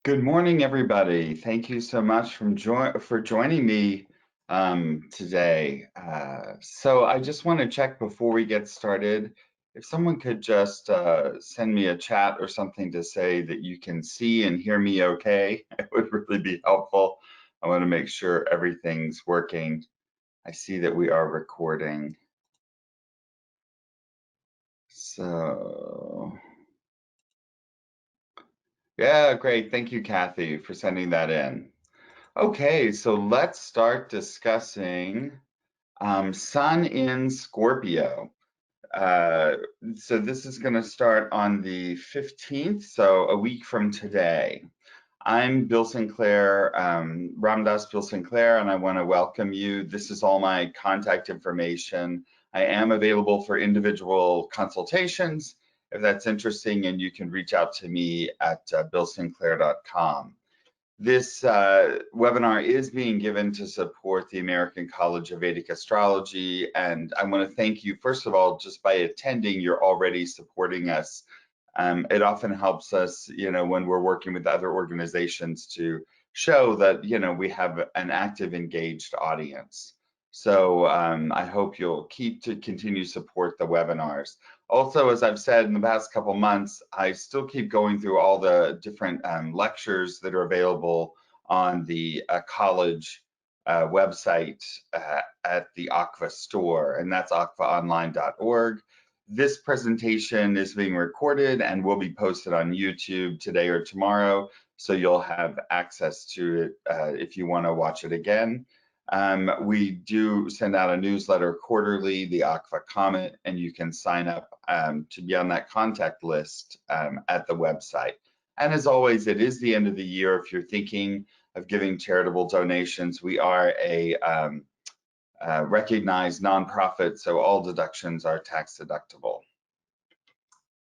Good morning, everybody. Thank you so much for joining me today. So I just want to check before we get started, if someone could just send me a chat or something to say that you can see and hear me okay, it would really be helpful. I want to make sure everything's working. I see that we are recording. So, yeah, great. Thank you, Kathy, for sending that in. Okay, so let's start discussing Sun in Scorpio. Uh, so this is going to start on the 15th, so a week from today. I'm Bill Sinclair, Ramdas Bill Sinclair, and I want to welcome you. This is all my contact information. I am available for individual consultations if that's interesting, and you can reach out to me at billsinclair.com. This webinar is being given to support the American College of Vedic Astrology, and I want to thank you, first of all, just by attending, you're already supporting us. It often helps us, when we're working with other organizations to show that, we have an active, engaged audience. So I hope you'll continue to support the webinars. Also, as I've said in the past couple months, I still keep going through all the different lectures that are available on the college website at the ACVA store, and that's acvaonline.org. This presentation is being recorded and will be posted on YouTube today or tomorrow, so you'll have access to it if you want to watch it again. We do send out a newsletter quarterly, the ACVA Comet, and you can sign up to be on that contact list at the website. And as always, it is the end of the year. If you're thinking of giving charitable donations, we are a recognized nonprofit, so all deductions are tax deductible.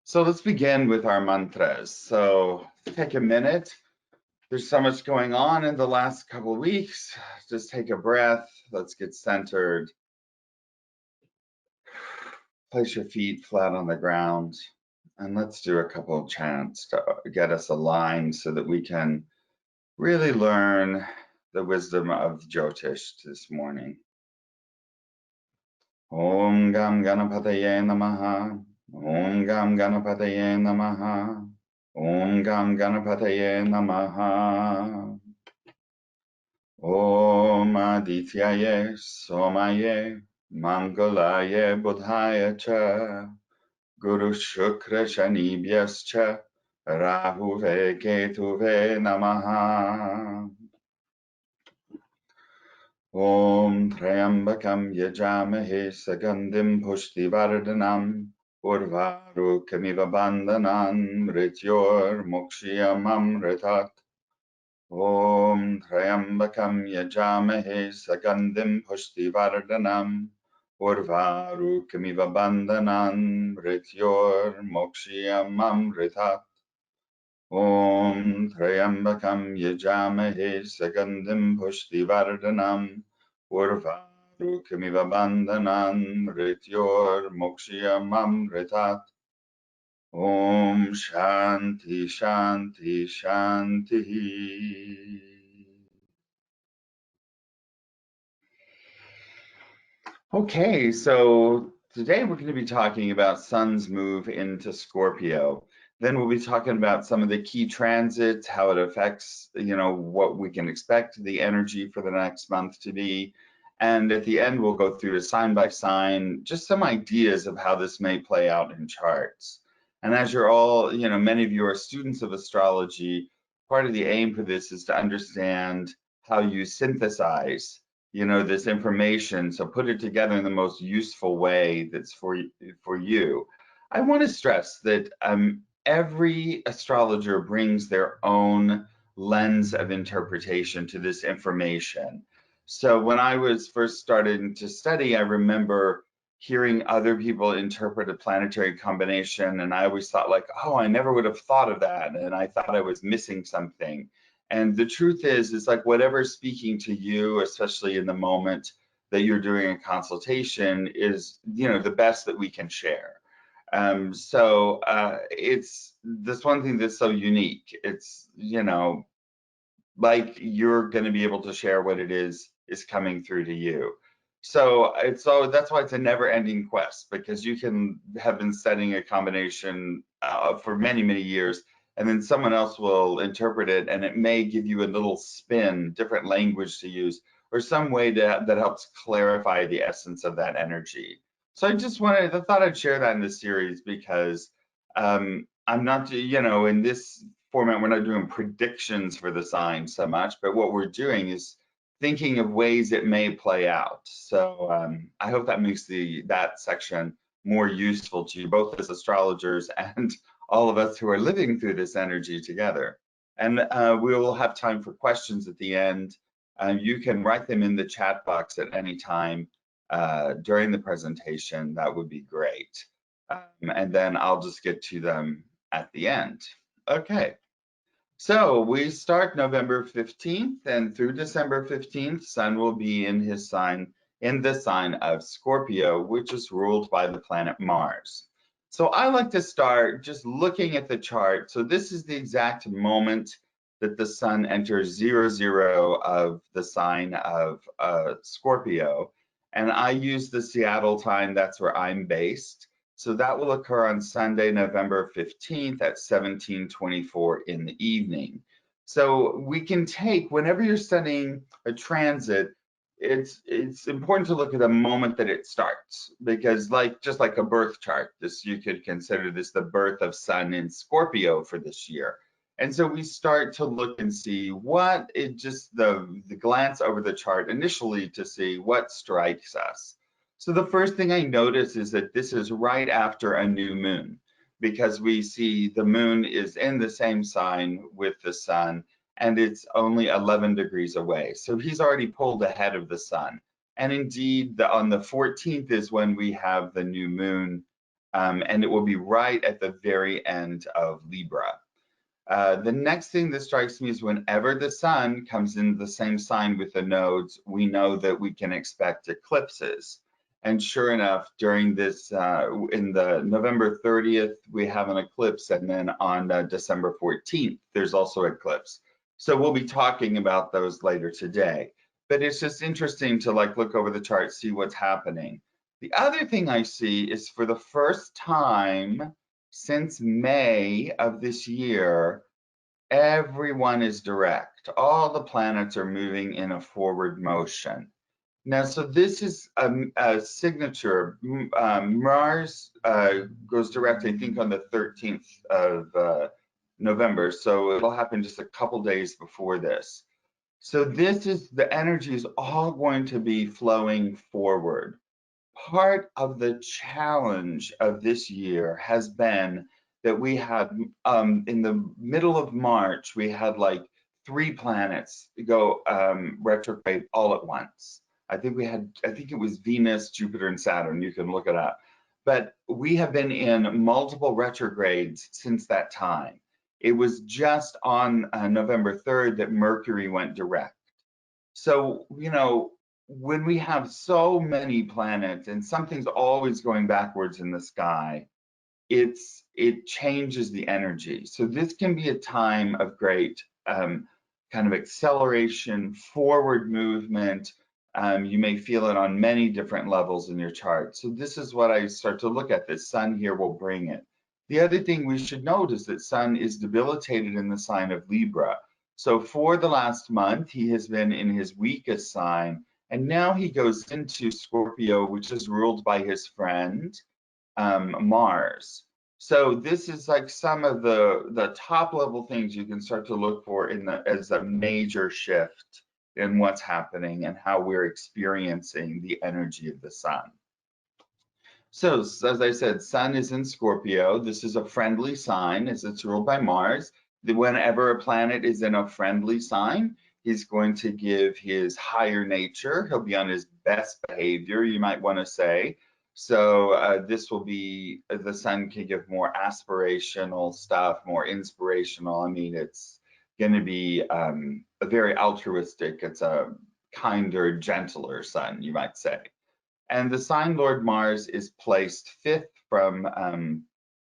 So let's begin with our mantras. So take a minute. There's so much going on in the last couple of weeks. Just take a breath. Let's get centered. Place your feet flat on the ground. And let's do a couple of chants to get us aligned so that we can really learn the wisdom of Jyotish this morning. Om Gam Ganapataye Namaha. Om Gam Ganapataye Namaha. Om Gam Ganapataye Namaha. Om Adityaye Somaye Mangalaye Budhaya Cha Guru Shukra Shanibhyascha Rahuve Ketuve Namaha. Om Trayambakam Yajamahe Sagandim Pushtivardhanam Urvarukamiva Bandhanan Mrityor Mukshiyam Amritat. Om Trayambakam Yajamahe Sagandim Pushtivardhanam Urvarukamiva Bandhanan Mrityor Mokshiyam Amritat. Om Trayambakam Yajamahe Sagandim Pushtivardhanam Urvarukamiva Bandhanan Mrityor Mokshiyam Amritat. Om Shanti Shanti Shanti. Okay, so today we're going to be talking about Sun's move into Scorpio. Then we'll be talking about some of the key transits, how it affects, what we can expect the energy for the next month to be. And at the end, we'll go through sign by sign, just some ideas of how this may play out in charts. And as you're all, many of you are students of astrology, part of the aim for this is to understand how you synthesize, this information. So put it together in the most useful way that's for you. I want to stress that every astrologer brings their own lens of interpretation to this information. So when I was first starting to study, I remember hearing other people interpret a planetary combination, and I always thought like, oh, I never would have thought of that, and I thought I was missing something. And the truth is like whatever's speaking to you, especially in the moment that you're doing a consultation, is the best that we can share. It's this one thing that's so unique. It's, you know, like you're going to be able to share what it is coming through to you. So that's why it's a never-ending quest, because you can have been studying a combination for many years, and then someone else will interpret it, and it may give you a little spin, different language to use, or some way that helps clarify the essence of that energy. So I thought I'd share that in this series because I'm not, you know, in this format, we're not doing predictions for the signs so much, but what we're doing is thinking of ways it may play out. So I hope that makes that section more useful to you, both as astrologers and all of us who are living through this energy together. And we will have time for questions at the end. You can write them in the chat box at any time during the presentation. That would be great. And then I'll just get to them at the end. Okay. So we start November 15th, and through December 15th, Sun will be in the sign of Scorpio, which is ruled by the planet Mars. So I like to start just looking at the chart. So this is the exact moment that the Sun enters 00 of the sign of Scorpio. And I use the Seattle time, that's where I'm based. So that will occur on Sunday, November 15th at 17:24 in the evening. So we can take, whenever you're studying a transit, it's important to look at the moment that it starts, because just like a birth chart, you could consider this the birth of Sun in Scorpio for this year. And so we start to look and see the glance over the chart initially to see what strikes us. So the first thing I notice is that this is right after a new moon, because we see the moon is in the same sign with the Sun, and it's only 11 degrees away. So he's already pulled ahead of the Sun. And indeed, on the 14th is when we have the new moon, and it will be right at the very end of Libra. The next thing that strikes me is whenever the Sun comes in the same sign with the nodes, we know that we can expect eclipses. And sure enough, during this, in the November 30th, we have an eclipse, and then on December 14th, there's also eclipse. So we'll be talking about those later today. But it's just interesting to look over the chart, see what's happening. The other thing I see is for the first time since May of this year, everyone is direct. All the planets are moving in a forward motion. Now, so this is a signature. Mars goes direct, I think, on the 13th of November. So it'll happen just a couple days before this. So the energy is all going to be flowing forward. Part of the challenge of this year has been that we had, in the middle of March, we had 3 planets go retrograde all at once. I think it was Venus, Jupiter, and Saturn. You can look it up. But we have been in multiple retrogrades since that time. It was just on November 3rd that Mercury went direct. So, you know, when we have so many planets and something's always going backwards in the sky, it changes the energy. So this can be a time of great kind of acceleration, forward movement. You may feel it on many different levels in your chart. So this is what I start to look at. The Sun here will bring it. The other thing we should note is that Sun is debilitated in the sign of Libra. So for the last month, he has been in his weakest sign, and now he goes into Scorpio, which is ruled by his friend, Mars. So this is some of the top level things you can start to look for as a major shift in what's happening and how we're experiencing the energy of the Sun. So as I said, Sun is in Scorpio. This is a friendly sign as it's ruled by Mars. Whenever a planet is in a friendly sign, he's going to give his higher nature. He'll be on his best behavior, you might want to say. So this will be, the Sun can give more aspirational stuff, more inspirational. I mean, it's going to be a very altruistic. It's a kinder, gentler Sun, you might say. And the sign Lord Mars is placed 5th from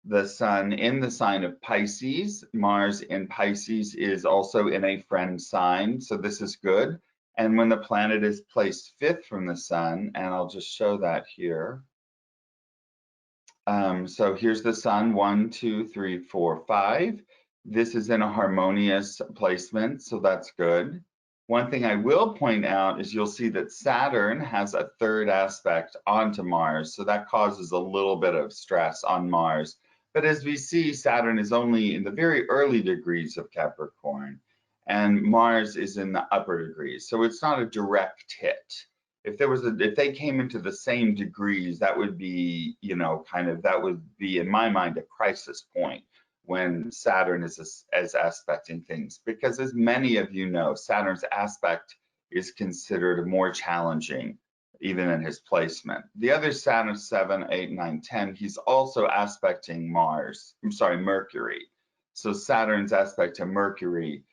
the sun in the sign of Pisces. Mars in Pisces is also in a friend sign, so this is good. And when the planet is placed fifth from the sun, and I'll just show that here. So here's the sun, 1, 2, 3, 4, 5. This is in a harmonious placement, so that's good. One thing I will point out is you'll see that Saturn has a third aspect onto Mars, so that causes a little bit of stress on Mars. But as we see, Saturn is only in the very early degrees of Capricorn, and Mars is in the upper degrees, so it's not a direct hit. If they came into the same degrees, that would be, that would be in my mind a crisis point when Saturn is aspecting things, because as many of you know, Saturn's aspect is considered more challenging even in his placement. The other Saturn 7, 8, 9, 10, he's also aspecting Mercury. So Saturn's aspect to Mercury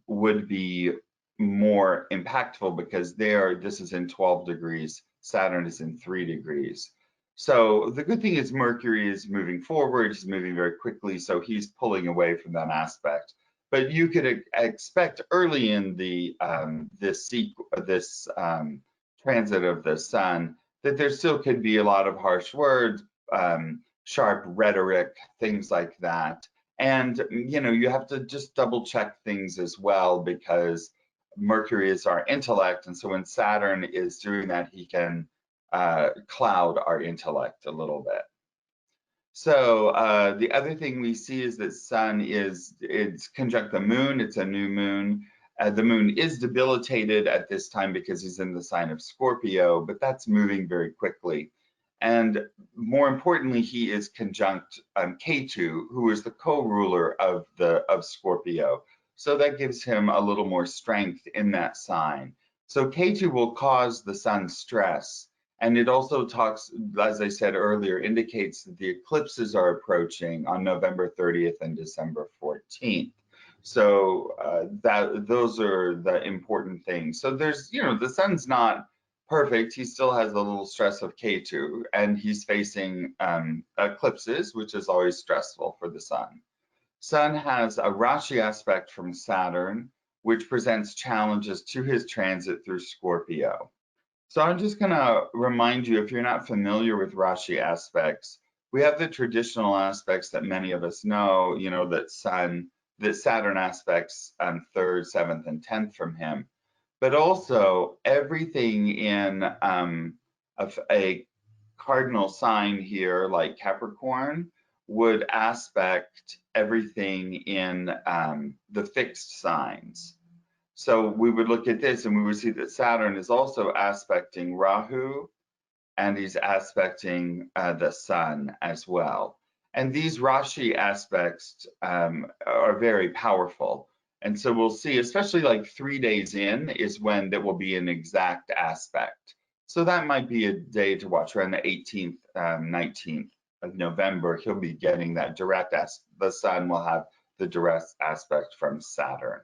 would be more impactful because this is in 12 degrees, Saturn is in 3 degrees. So the good thing is Mercury is moving forward, he's moving very quickly, so he's pulling away from that aspect. But you could expect early in the this transit of the sun that there still could be a lot of harsh words, sharp rhetoric, things like that. And you have to just double check things as well, because Mercury is our intellect, and so when Saturn is doing that, he can cloud our intellect a little bit. So the other thing we see is that Sun it's conjunct the moon. It's a new moon. The moon is debilitated at this time because he's in the sign of Scorpio, but that's moving very quickly. And more importantly, he is conjunct Ketu, who is the co-ruler of Scorpio. So that gives him a little more strength in that sign. So Ketu will cause the sun stress. And it also talks, as I said earlier, indicates that the eclipses are approaching on November 30th and December 14th. So those are the important things. So there's, the sun's not perfect. He still has a little stress of Ketu, and he's facing eclipses, which is always stressful for the sun. Sun has a Rashi aspect from Saturn, which presents challenges to his transit through Scorpio. So I'm just going to remind you, if you're not familiar with Rashi aspects, we have the traditional aspects that many of us know, that Saturn aspects 3rd, 7th, and 10th from him. But also everything in a cardinal sign here, like Capricorn, would aspect everything in the fixed signs. So we would look at this and we would see that Saturn is also aspecting Rahu, and he's aspecting the sun as well. And these Rashi aspects are very powerful. And so we'll see, especially like 3 days in is when there will be an exact aspect. So that might be a day to watch around the 18th, 19th of November. He'll be getting that direct the sun will have the direct aspect from Saturn.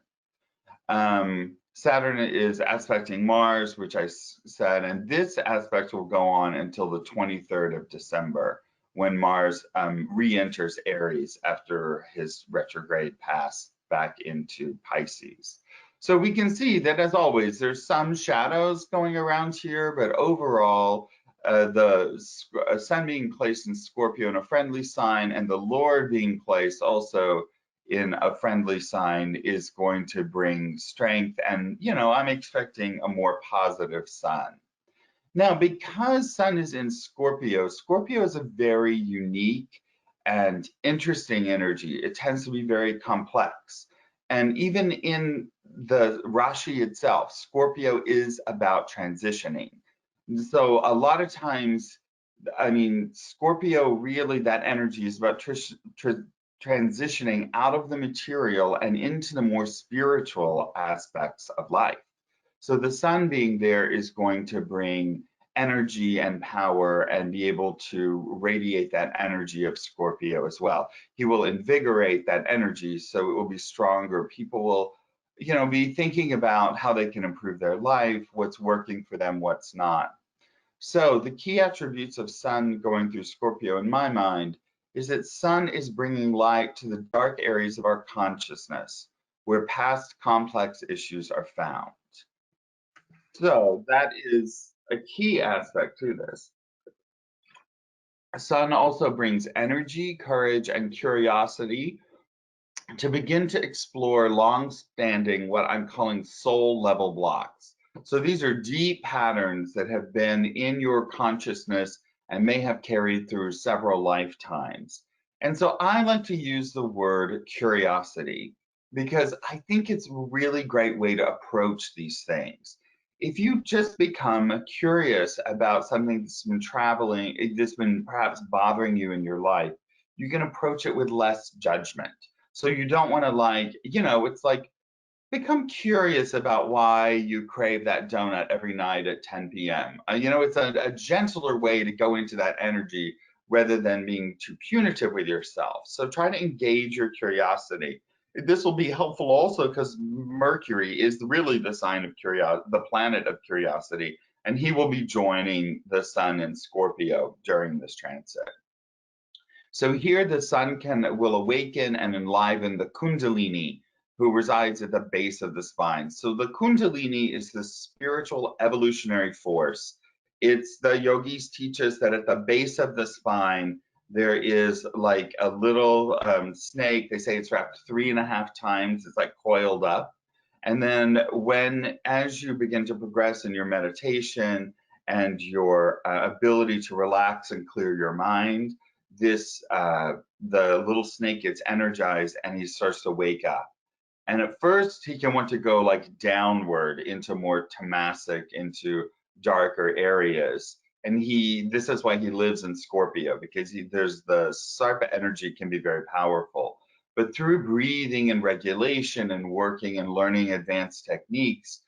Saturn is aspecting Mars, which I said, and this aspect will go on until the 23rd of December, when Mars re-enters Aries after his retrograde pass back into Pisces. So we can see that, as always, there's some shadows going around here, but overall, the sun being placed in Scorpio in a friendly sign, and the Lord being placed also in a friendly sign is going to bring strength. And, I'm expecting a more positive sun. Now, because Sun is in Scorpio, Scorpio is a very unique and interesting energy. It tends to be very complex. And even in the Rashi itself, Scorpio is about transitioning. So a lot of times, Scorpio, really, that energy is about transitioning out of the material and into the more spiritual aspects of life. So the sun being there is going to bring energy and power and be able to radiate that energy of Scorpio as well. He will invigorate that energy, so it will be stronger. People will, be thinking about how they can improve their life, what's working for them, what's not. So the key attributes of Sun going through Scorpio in my mind is that Sun is bringing light to the dark areas of our consciousness where past complex issues are found. So that is a key aspect to this. Sun also brings energy, courage, and curiosity to begin to explore long-standing, what I'm calling soul level blocks. So these are deep patterns that have been in your consciousness and may have carried through several lifetimes. And so I like to use the word curiosity because I think it's a really great way to approach these things. If you just become curious about something that's been perhaps bothering you in your life, you can approach it with less judgment. So you don't want to, like, it's like, become curious about why you crave that donut every night at 10 p.m. It's a gentler way to go into that energy rather than being too punitive with yourself. So try to engage your curiosity. This will be helpful also because Mercury is really the sign of curiosity, the planet of curiosity, and he will be joining the Sun in Scorpio during this transit. So here the Sun will awaken and enliven the Kundalini, who resides at the base of the spine. So the Kundalini is the spiritual evolutionary force. It's the yogis teach us that at the base of the spine, there is like a little snake. They say it's wrapped 3.5 times. It's like coiled up. And then as you begin to progress in your meditation and your ability to relax and clear your mind, the little snake gets energized and he starts to wake up. And at first he can want to go like downward into more tamasic, into darker areas. And this is why he lives in Scorpio, because there's the Sarpa energy can be very powerful. But through breathing and regulation and working and learning advanced techniques,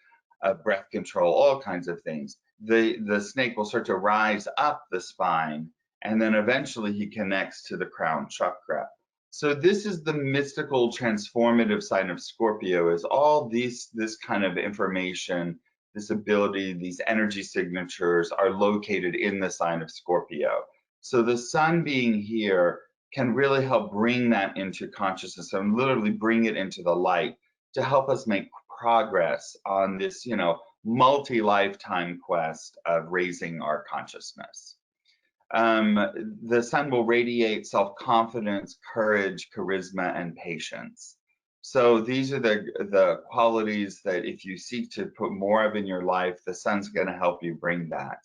breath control, all kinds of things, the snake will start to rise up the spine, and then eventually he connects to the crown chakra. So this is the mystical transformative sign of Scorpio, is all this kind of information, this ability, these energy signatures are located in the sign of Scorpio. So the Sun being here can really help bring that into consciousness and literally bring it into the light to help us make progress on this, multi-lifetime quest of raising our consciousness. The Sun will radiate self-confidence, courage, charisma, and patience. So these are the qualities that if you seek to put more of in your life, the Sun's going to help you bring that.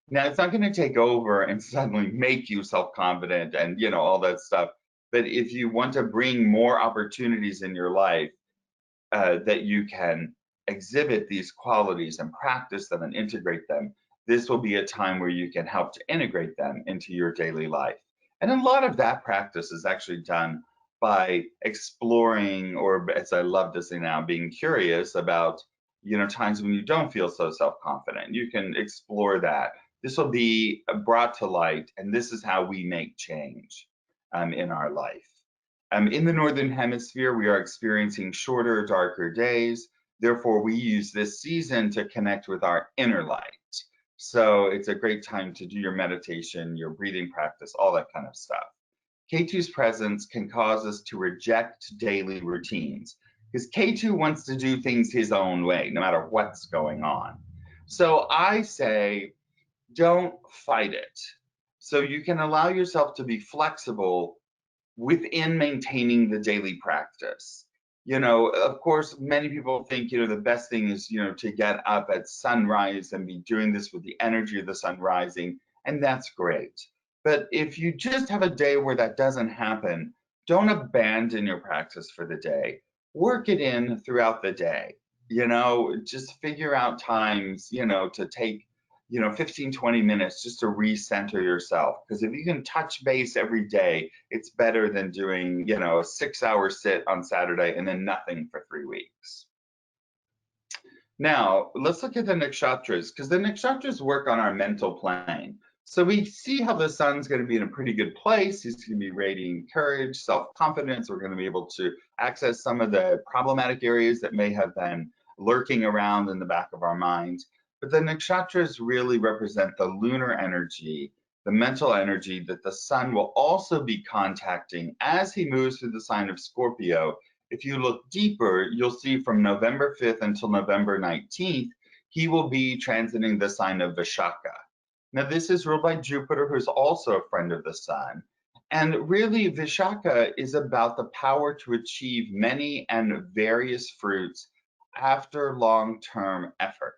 Now, it's not going to take over and suddenly make you self-confident and, all that stuff. But if you want to bring more opportunities in your life, that you can exhibit these qualities and practice them and integrate them, this will be a time where you can help to integrate them into your daily life. And a lot of that practice is actually done by exploring, or as I love to say now, being curious about, times when you don't feel so self-confident. You can explore that. This will be brought to light, and this is how we make change in our life. In the Northern Hemisphere, we are experiencing shorter, darker days. Therefore, we use this season to connect with our inner light. So it's a great time to do your meditation, your breathing practice, all that kind of stuff. K2's presence can cause us to reject daily routines because K2 wants to do things his own way, no matter what's going on. So I say, don't fight it. So you can allow yourself to be flexible within maintaining the daily practice. Of course, many people think, the best thing is, to get up at sunrise and be doing this with the energy of the sun rising, and that's great. But if you just have a day where that doesn't happen, don't abandon your practice for the day. Work it in throughout the day. Just figure out times, to take 15, 20 minutes just to recenter yourself. Because if you can touch base every day, it's better than doing, a 6-hour sit on Saturday and then nothing for 3 weeks. Now, let's look at the nakshatras, because the nakshatras work on our mental plane. So we see how the Sun's going to be in a pretty good place. He's going to be radiating courage, self-confidence. We're going to be able to access some of the problematic areas that may have been lurking around in the back of our minds. but the nakshatras really represent the lunar energy, the mental energy that the sun will also be contacting as he moves through the sign of Scorpio. If you look deeper, you'll see from November 5th until November 19th, he will be transiting the sign of Vishaka. Now, this is ruled by Jupiter, who's also a friend of the sun. And really, Vishaka is about the power to achieve many and various fruits after long-term effort.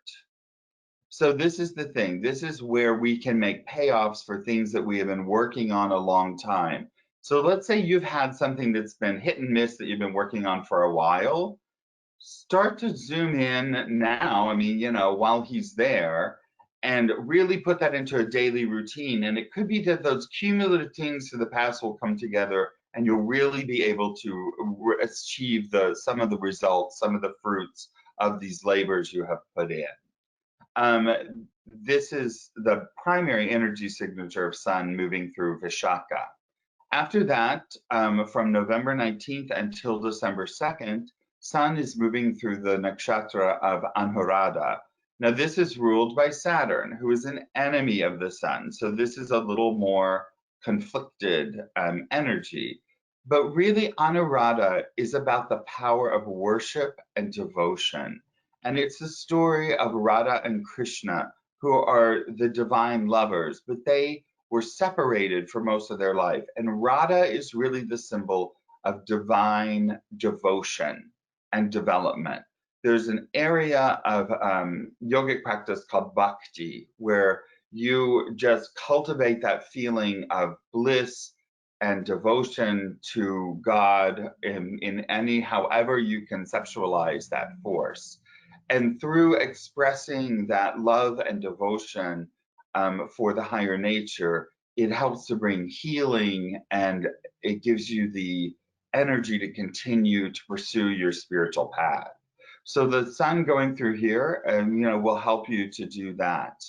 So this is the thing. This is where we can make payoffs for things that we have been working on a long time. So let's say you've had something that's been hit and miss that you've been working on for a while. Start to zoom in now, I mean, while he's there, and really put that into a daily routine. And it could be that those cumulative things to the past will come together and you'll really be able to achieve some of the results, some of the fruits of these labors you have put in. This is the primary energy signature of Sun moving through Vishaka. After that, from November 19th until December 2nd, Sun is moving through the nakshatra of Anuradha. Now, this is ruled by Saturn, who is an enemy of the Sun. So this is a little more conflicted energy. But really, Anuradha is about the power of worship and devotion. And it's the story of Radha and Krishna, who are the divine lovers, but they were separated for most of their life. And Radha is really the symbol of divine devotion and development. There's an area of yogic practice called bhakti, where you just cultivate that feeling of bliss and devotion to God in any, however you conceptualize that force. And through expressing that love and devotion for the higher nature, it helps to bring healing, and it gives you the energy to continue to pursue your spiritual path. So the sun going through here, will help you to do that.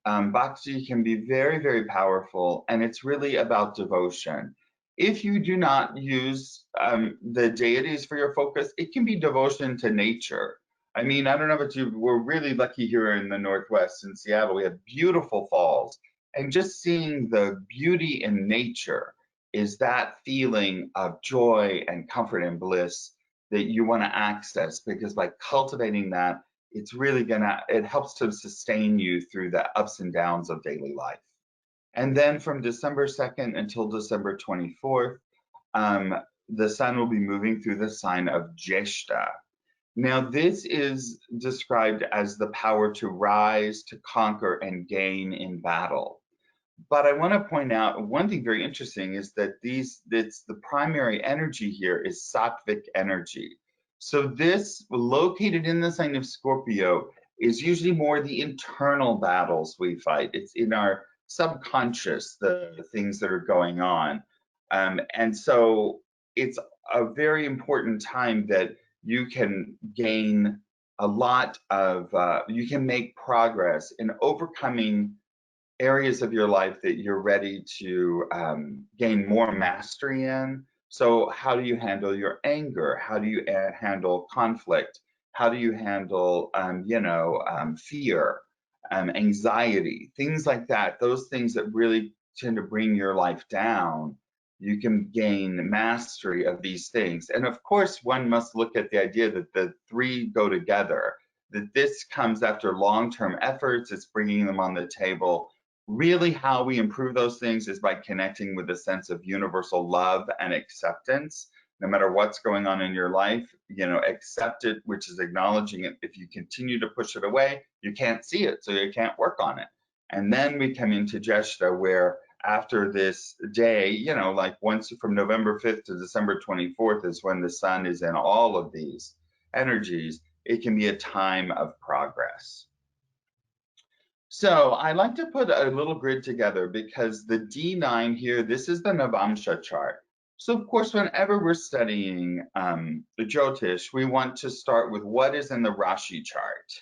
Bhakti can be very, very powerful, and it's really about devotion. If you do not use the deities for your focus, it can be devotion to nature. I mean, I don't know about you, we're really lucky here in the Northwest in Seattle. We have beautiful falls, and just seeing the beauty in nature is that feeling of joy and comfort and bliss that you want to access, because by cultivating that, it's really it helps to sustain you through the ups and downs of daily life. And then from December 2nd until December 24th, the sun will be moving through the sign of Jeshta. Now, this is described as the power to rise, to conquer, and gain in battle. But I want to point out one thing very interesting is that the primary energy here is sattvic energy. So this, located in the sign of Scorpio, is usually more the internal battles we fight. It's in our subconscious, the things that are going on. And so it's a very important time that you can gain a lot of, you can make progress in overcoming areas of your life that you're ready to gain more mastery in. So how do you handle your anger? How do you handle conflict? How do you handle, fear, anxiety, things like that? Those things that really tend to bring your life down. You can gain mastery of these things. And of course, one must look at the idea that the three go together, that this comes after long-term efforts, it's bringing them on the table. Really, how we improve those things is by connecting with a sense of universal love and acceptance. No matter what's going on in your life, accept it, which is acknowledging it. If you continue to push it away, you can't see it, so you can't work on it. And then we come into Jeshta, where after this day, like once from November 5th to December 24th is when the sun is in all of these energies. It can be a time of progress. So I like to put a little grid together because the D9 here, this is the Navamsha chart. So of course, whenever we're studying the Jyotish, we want to start with what is in the Rashi chart.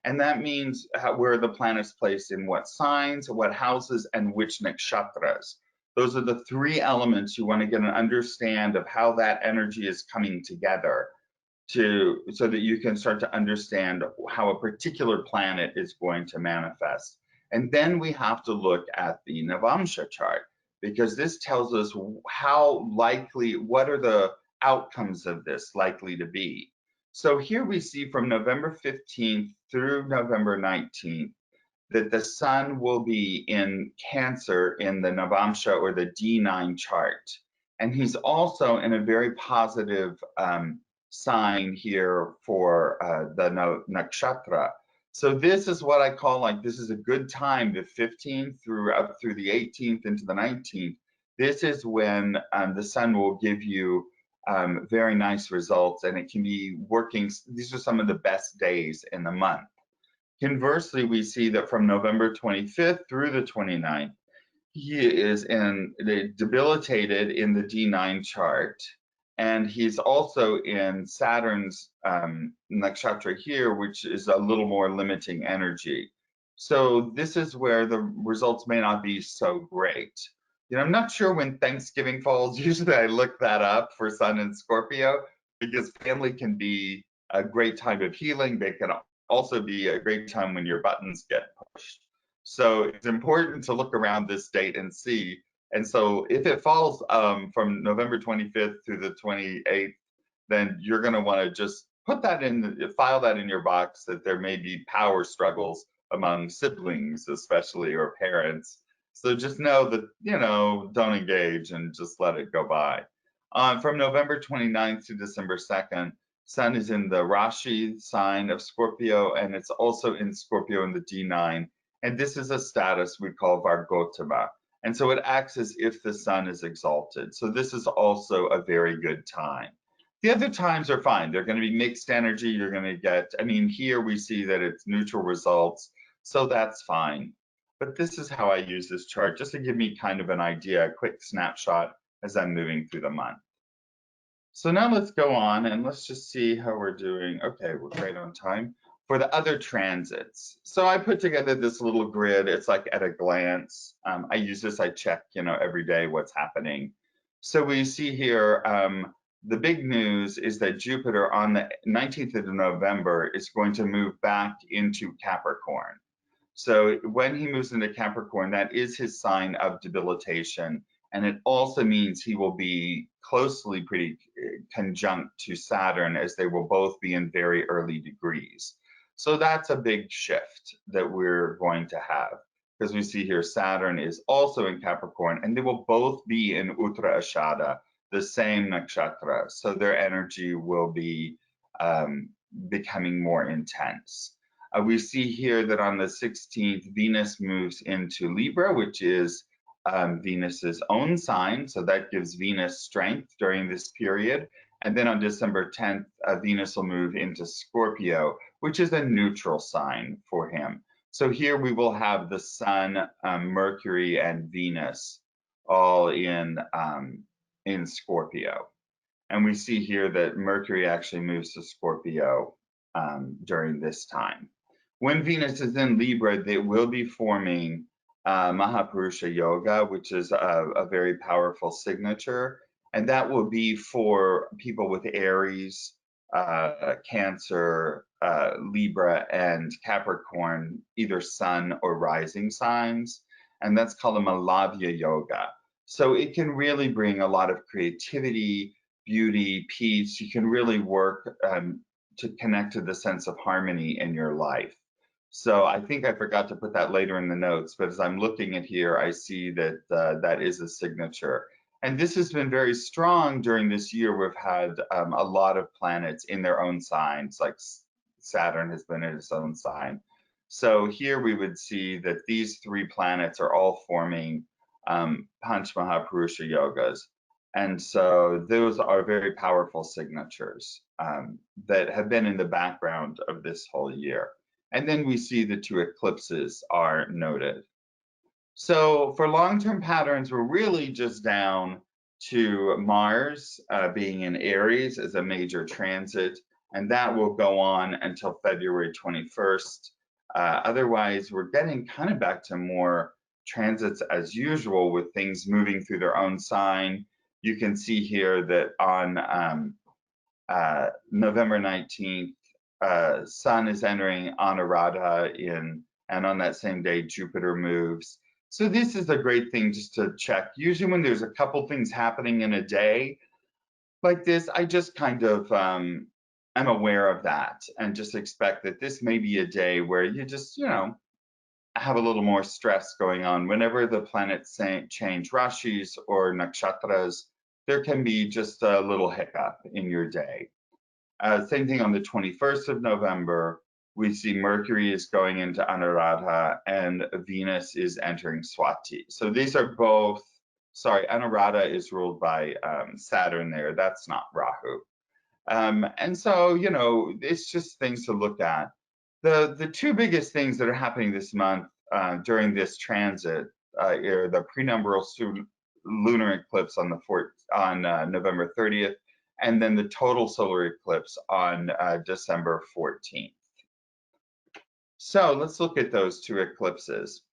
And that means where the planets placed in what signs, what houses, and which nakshatras. Those are the three elements you want to get an understand of how that energy is coming together so that you can start to understand how a particular planet is going to manifest. And then we have to look at the Navamsha chart, because this tells us how likely, what are the outcomes of this likely to be. So here we see from November 15th through November 19th that the sun will be in Cancer in the Navamsha or the D9 chart. And he's also in a very positive sign here for the nakshatra. So this is what I call, like, this is a good time, the 15th through up through the 18th into the 19th. This is when the sun will give you very nice results, and it can be working. These are some of the best days in the month. Conversely, we see that from November 25th through the 29th, he is debilitated in the D9 chart, and he's also in Saturn's nakshatra here, which is a little more limiting energy. So this is where the results may not be so great. You know, I'm not sure when Thanksgiving falls. Usually I look that up for Sun in Scorpio, because family can be a great time of healing. They can also be a great time when your buttons get pushed. So it's important to look around this date and see. And so if it falls from November 25th through the 28th, then you're going to want to just put that in, file that in your box, that there may be power struggles among siblings, especially, or parents. So just know that, you know, don't engage and just let it go by. From November 29th to December 2nd, Sun is in the Rashi sign of Scorpio, and it's also in Scorpio in the D9. And this is a status we call Vargotama. And so it acts as if the sun is exalted. So this is also a very good time. The other times are fine. They're going to be mixed energy. You're going to get, I mean, here we see that it's neutral results. So that's fine. But this is how I use this chart, just to give me kind of an idea, a quick snapshot as I'm moving through the month. So now let's go on and let's just see how we're doing. Okay, we're great on time. For the other transits. So I put together this little grid. It's like at a glance. I use this, I check, you know, every day what's happening. So we see here, the big news is that Jupiter on the 19th of November is going to move back into Capricorn. So when he moves into Capricorn, that is his sign of debilitation. And it also means he will be closely pretty conjunct to Saturn, as they will both be in very early degrees. So that's a big shift that we're going to have, because we see here Saturn is also in Capricorn, and they will both be in Uttar Ashada, the same nakshatra. So their energy will be becoming more intense. We see here that on the 16th, Venus moves into Libra, which is Venus's own sign. So that gives Venus strength during this period. And then on December 10th, Venus will move into Scorpio, which is a neutral sign for him. So here we will have the Sun, Mercury, and Venus all in Scorpio. And we see here that Mercury actually moves to Scorpio during this time. When Venus is in Libra, they will be forming Mahapurusha Yoga, which is a very powerful signature. And that will be for people with Aries, Cancer, Libra, and Capricorn, either sun or rising signs. And that's called a Malavya Yoga. So it can really bring a lot of creativity, beauty, peace. You can really work to connect to the sense of harmony in your life. So I think I forgot to put that later in the notes, but as I'm looking at here, I see that that is a signature. And this has been very strong during this year. We've had a lot of planets in their own signs, like Saturn has been in its own sign. So here we would see that these three planets are all forming Panch Mahapurusha Yogas. And so those are very powerful signatures that have been in the background of this whole year. And then we see the two eclipses are noted. So for long-term patterns, we're really just down to Mars being in Aries as a major transit, and that will go on until February 21st. Otherwise, we're getting kind of back to more transits as usual, with things moving through their own sign. You can see here that on November 19th, Sun is entering Anuradha and on that same day, Jupiter moves. So this is a great thing just to check. Usually when there's a couple things happening in a day like this, I just kind of am aware of that and just expect that this may be a day where you just, have a little more stress going on. Whenever the planets change rashis or nakshatras, there can be just a little hiccup in your day. Same thing on the 21st of November, we see Mercury is going into Anuradha and Venus is entering Swati. So these are both, sorry, Anuradha is ruled by Saturn there. That's not Rahu. And so, it's just things to look at. The two biggest things that are happening this month during this transit are the prenumbral lunar eclipse on November 30th, and then the total solar eclipse on December 14th. So let's look at those two eclipses.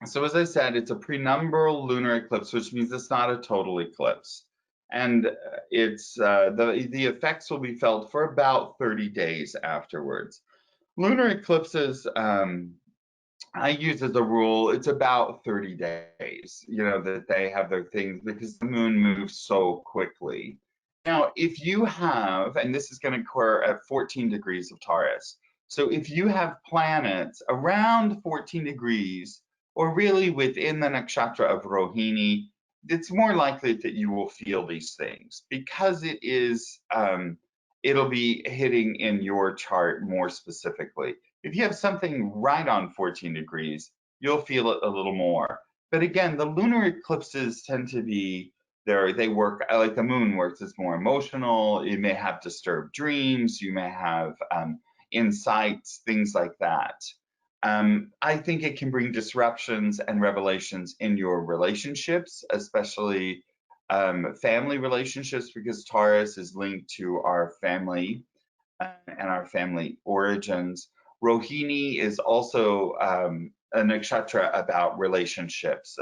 So as I said, it's a prenumbral lunar eclipse, which means it's not a total eclipse. And it's the effects will be felt for about 30 days afterwards. Lunar eclipses, I use as a rule, it's about 30 days, that they have their things because the moon moves so quickly. Now, if you have, and this is going to occur at 14 degrees of Taurus, so if you have planets around 14 degrees, or really within the nakshatra of Rohini, it's more likely that you will feel these things because it'll be hitting in your chart more specifically. If you have something right on 14 degrees, you'll feel it a little more. But again, the lunar eclipses tend to be they work like the moon works. It's more emotional. You may have disturbed dreams. You may have insights, things like that. I think it can bring disruptions and revelations in your relationships, especially family relationships, because Taurus is linked to our family and our family origins. Rohini is also a nakshatra about relationships.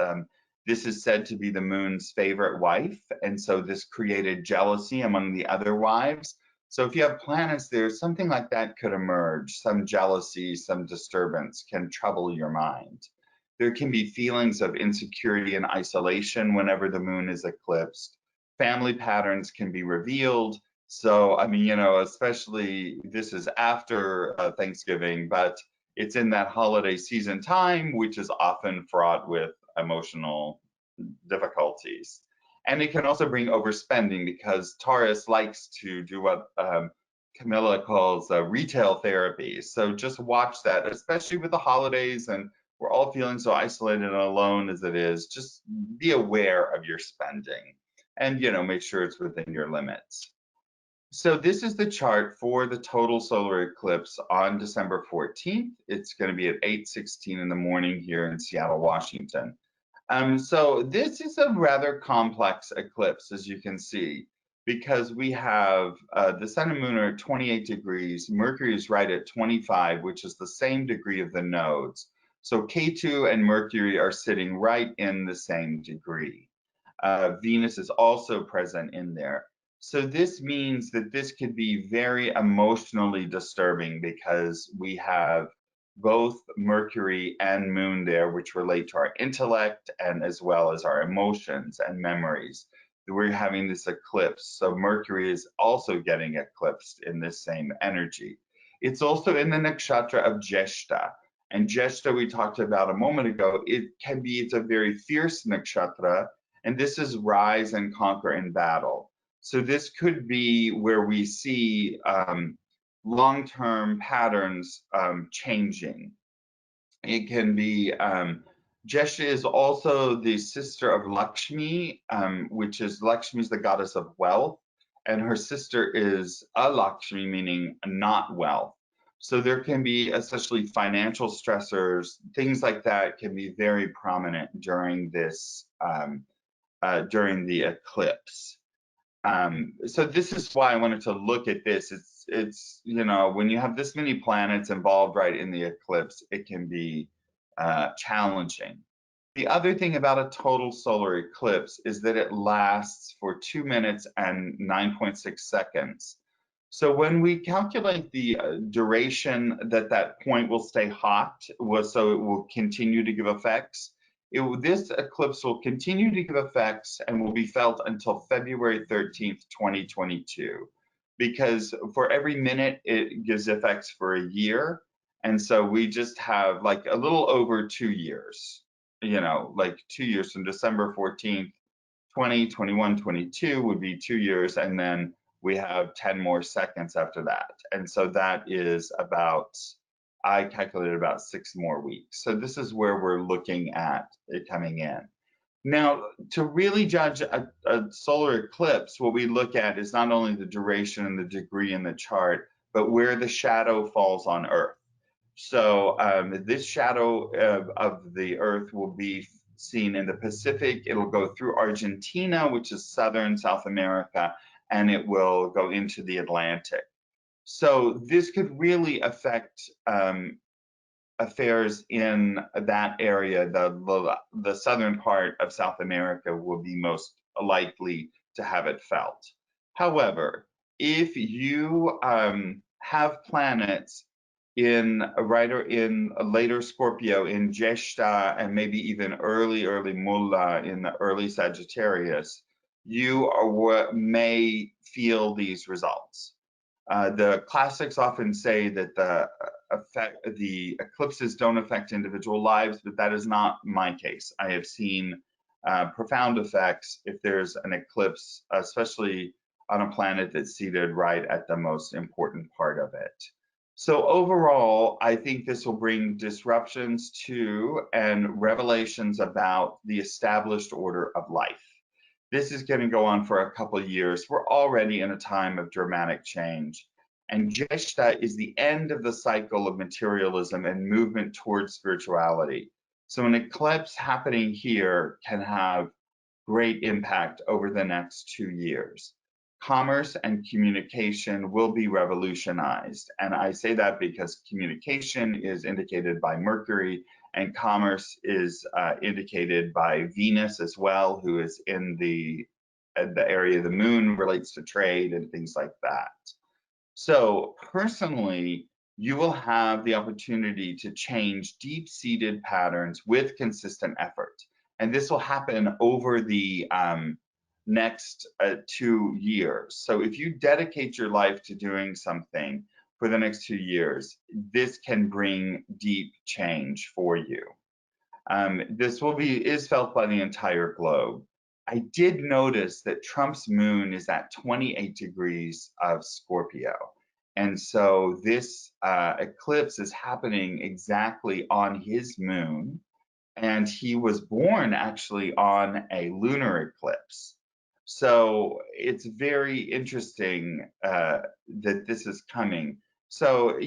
This is said to be the moon's favorite wife, and so this created jealousy among the other wives. So if you have planets there, something like that could emerge. Some jealousy, some disturbance can trouble your mind. There can be feelings of insecurity and isolation whenever the moon is eclipsed. Family patterns can be revealed. So, I mean, especially this is after Thanksgiving, but it's in that holiday season time, which is often fraught with emotional difficulties. And it can also bring overspending because Taurus likes to do what Camilla calls retail therapy. So just watch that, especially with the holidays and we're all feeling so isolated and alone as it is. Just be aware of your spending and, make sure it's within your limits. So this is the chart for the total solar eclipse on December 14th. It's going to be at 8:16 in the morning here in Seattle, Washington. So this is a rather complex eclipse, as you can see, because we have the sun and moon are at 28 degrees. Mercury is right at 25, which is the same degree of the nodes. So K2 and Mercury are sitting right in the same degree. Venus is also present in there. So this means that this could be very emotionally disturbing because we have both Mercury and Moon there, which relate to our intellect and as well as our emotions and memories. We're having this eclipse. So Mercury is also getting eclipsed in this same energy. It's also in the nakshatra of Jeshta. And Jeshta, we talked about a moment ago, it's a very fierce nakshatra, and this is rise and conquer in battle. So this could be where we see long-term patterns changing. It can be, Jeshta is also the sister of Lakshmi, which is Lakshmi is the goddess of wealth, and her sister is Alakshmi, meaning not wealth. So there can be, especially financial stressors, things like that can be very prominent during this, during the eclipse. So this is why I wanted to look at this. It's when you have this many planets involved right in the eclipse, it can be challenging. The other thing about a total solar eclipse is that it lasts for 2 minutes and 9.6 seconds. So when we calculate the duration that that point will stay hot, so it will continue to give effects, this eclipse will continue to give effects and will be felt until February 13th, 2022. Because for every minute, it gives effects for a year. And so we just have like a little over 2 years, like 2 years from December 14th 20, 21, 22 would be 2 years, and then we have 10 more seconds after that. And so that is about, I calculated about 6 more weeks. So this is where we're looking at it coming in. Now, to really judge a solar eclipse, what we look at is not only the duration and the degree in the chart, but where the shadow falls on Earth. So this shadow of the Earth will be seen in the Pacific. It'll go through Argentina, which is southern South America, and it will go into the Atlantic. So this could really affect affairs in that area. The southern part of South America will be most likely to have it felt. However, if you have planets in later Scorpio, in Jeshta, and maybe even early Mulla in the early Sagittarius, you may feel these results. The classics often say that the eclipses don't affect individual lives, but that is not my case. I have seen profound effects if there's an eclipse, especially on a planet that's seated right at the most important part of it. So overall, I think this will bring disruptions to and revelations about the established order of life. This is going to go on for a couple of years. We're already in a time of dramatic change. And Jeshta is the end of the cycle of materialism and movement towards spirituality. So an eclipse happening here can have great impact over the next 2 years. Commerce and communication will be revolutionized. And I say that because communication is indicated by Mercury, and commerce is indicated by Venus as well, who is in the area of the moon, relates to trade and things like that. So personally, you will have the opportunity to change deep-seated patterns with consistent effort. And this will happen over the next 2 years. So if you dedicate your life to doing something for the next 2 years, this can bring deep change for you. This is felt by the entire globe. I did notice that Trump's moon is at 28 degrees of Scorpio. And so this eclipse is happening exactly on his moon. And he was born actually on a lunar eclipse. So it's very interesting that this is coming. So,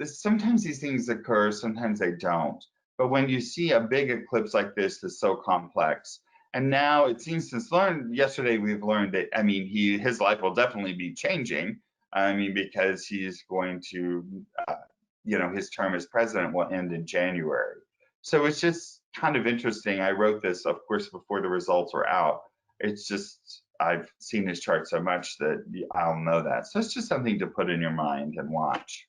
sometimes these things occur, sometimes they don't. But when you see a big eclipse like this that's so complex, and now it seems since yesterday we've learned that, his life will definitely be changing. Because he's going to, his term as president will end in January. So it's just kind of interesting. I wrote this, of course, before the results were out. It's just, I've seen his chart so much that I'll know that. So it's just something to put in your mind and watch.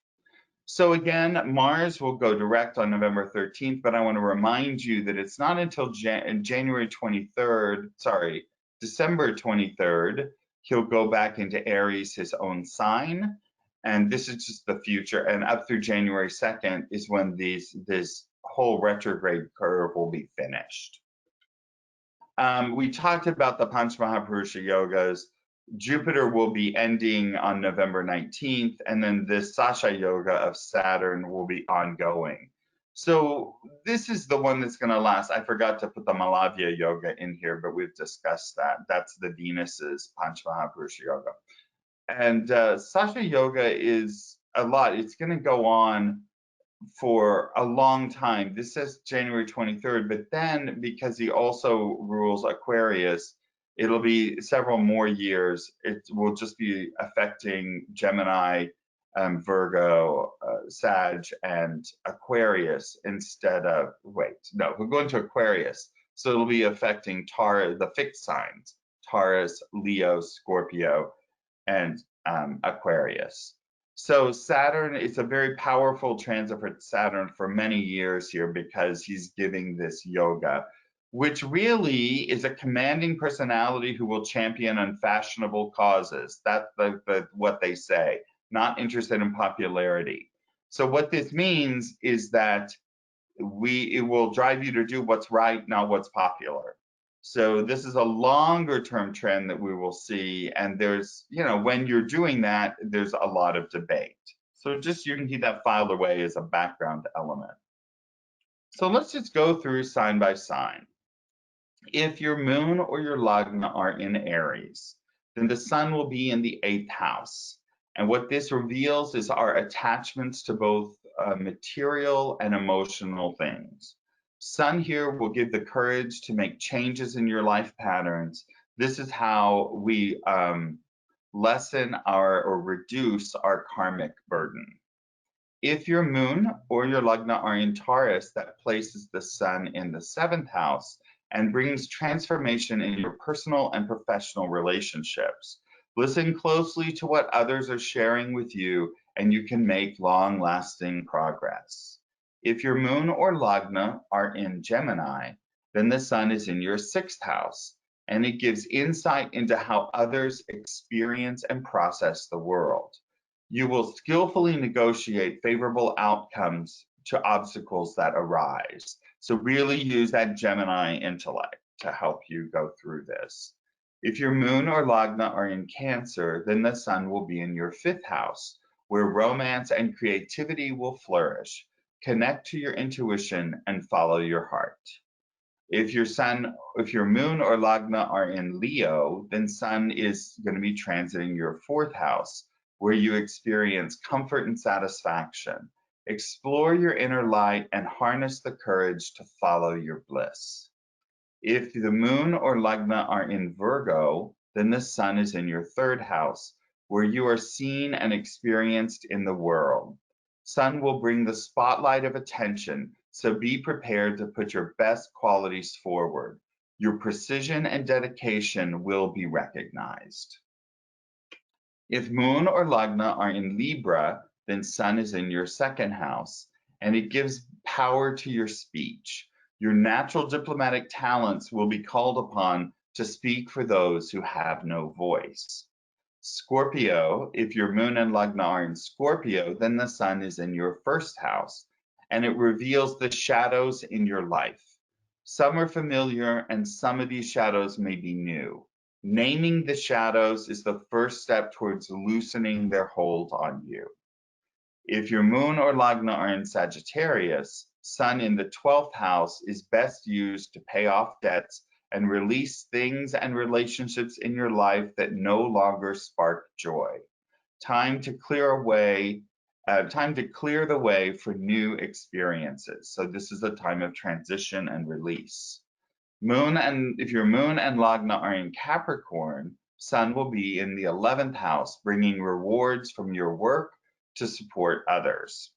So again, Mars will go direct on November 13th, but I want to remind you that it's not until December 23rd, he'll go back into Aries, his own sign. And this is just the future. And up through January 2nd is when this whole retrograde curve will be finished. We talked about the Panchamahaprusha yogas. Jupiter will be ending on November 19th, and then this Sasha yoga of Saturn will be ongoing. So this is the one that's going to last. I forgot to put the Malavya yoga in here, but we've discussed that. That's the Venus's Panchamahaprusha yoga. And Sasha yoga is a lot. It's going to go on for a long time. This says January 23rd, but then because he also rules Aquarius, it'll be several more years. It will just be affecting Gemini, Virgo, Sag, and Aquarius instead of, we'll go into Aquarius. So it'll be affecting the fixed signs, Taurus, Leo, Scorpio, and Aquarius. So Saturn, it's a very powerful transit for Saturn for many years here because he's giving this yoga, which really is a commanding personality who will champion unfashionable causes. That's what they say, not interested in popularity. So what this means is that it will drive you to do what's right, not what's popular. So this is a longer term trend that we will see. And there's, when you're doing that, there's a lot of debate. So just you can keep that filed away as a background element. So let's just go through sign by sign. If your moon or your lagna are in Aries, then the sun will be in the 8th house. And what this reveals is our attachments to both material and emotional things. Sun here will give the courage to make changes in your life patterns. This is how we lessen or reduce our karmic burden. If your moon or your lagna are in Taurus, that places the sun in the 7th house and brings transformation in your personal and professional relationships. Listen closely to what others are sharing with you, and you can make long-lasting progress. If your moon or lagna are in Gemini, then the sun is in your 6th house, and it gives insight into how others experience and process the world. You will skillfully negotiate favorable outcomes to obstacles that arise. So really use that Gemini intellect to help you go through this. If your moon or lagna are in Cancer, then the sun will be in your 5th house, where romance and creativity will flourish. Connect to your intuition and follow your heart. If your moon or lagna are in Leo, then sun is going to be transiting your 4th house, where you experience comfort and satisfaction. Explore your inner light and harness the courage to follow your bliss. If the moon or lagna are in Virgo, then the sun is in your 3rd house, where you are seen and experienced in the world. Sun will bring the spotlight of attention, so be prepared to put your best qualities forward. Your precision and dedication will be recognized. If moon or lagna are in Libra, then sun is in your 2nd house, and it gives power to your speech. Your natural diplomatic talents will be called upon to speak for those who have no voice. Scorpio, if your moon and lagna are in Scorpio, then the sun is in your 1st house, and it reveals the shadows in your life. Some are familiar, and some of these shadows may be new. Naming the shadows is the first step towards loosening their hold on you. If your moon or lagna are in Sagittarius, sun in the 12th house is best used to pay off debts and release things and relationships in your life that no longer spark joy. Time to clear the way for new experiences. So this is a time of transition and release. If your moon and lagna are in Capricorn, sun will be in the 11th house, bringing rewards from your work to support others.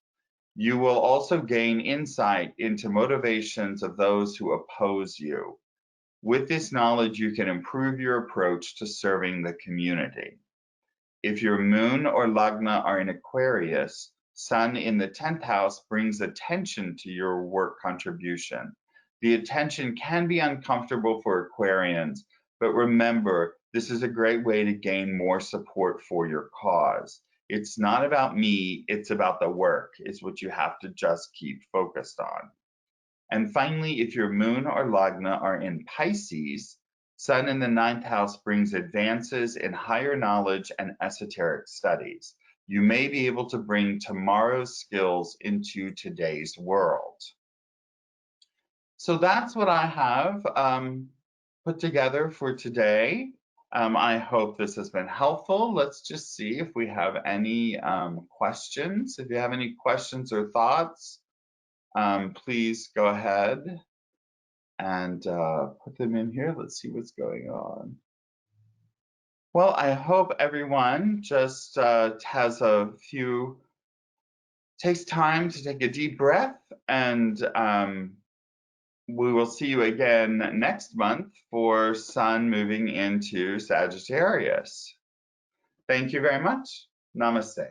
You will also gain insight into motivations of those who oppose you. With this knowledge, you can improve your approach to serving the community. If your moon or lagna are in Aquarius, sun in the 10th house brings attention to your work contribution. The attention can be uncomfortable for Aquarians, but remember, this is a great way to gain more support for your cause. It's not about me, it's about the work, is what you have to just keep focused on. And finally, if your moon or lagna are in Pisces, sun in the 9th house brings advances in higher knowledge and esoteric studies. You may be able to bring tomorrow's skills into today's world. So that's what I have put together for today. I hope this has been helpful. Let's just see if we have any questions. If you have any questions or thoughts, please go ahead and put them in here. Let's see what's going on. Well, I hope everyone just takes time to take a deep breath, and we will see you again next month for Sun moving into Sagittarius. Thank you very much. Namaste.